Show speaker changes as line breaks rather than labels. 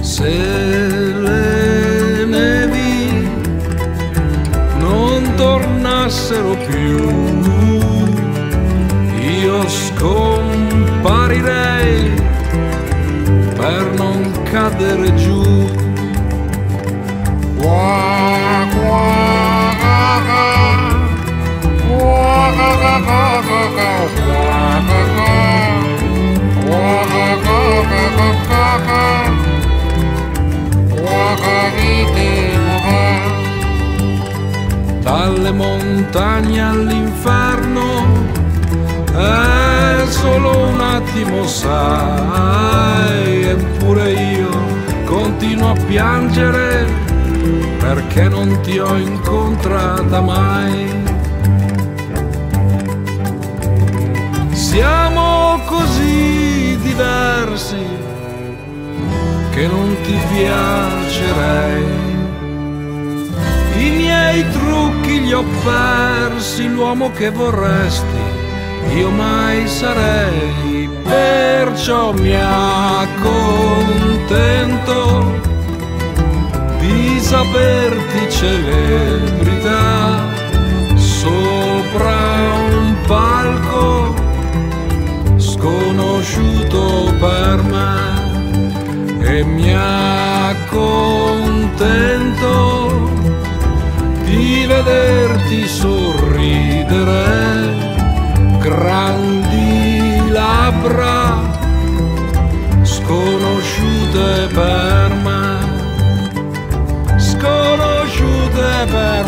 Se le nevi non tornassero più, io scomparirei per non cadere giù. Dalle montagne all'inferno è solo un attimo, sai, eppure io continuo a piangere perché non ti ho incontrata mai. Siamo così diversi che non ti piacerei. I miei trucchi li ho persi, l'uomo che vorresti io mai sarei, perciò mi accontento di saperti celebrità sopra un palco sconosciuto per me, e mi accontento di vederti sorridere, grandi labbra sconosciute per me, sconosciute per me.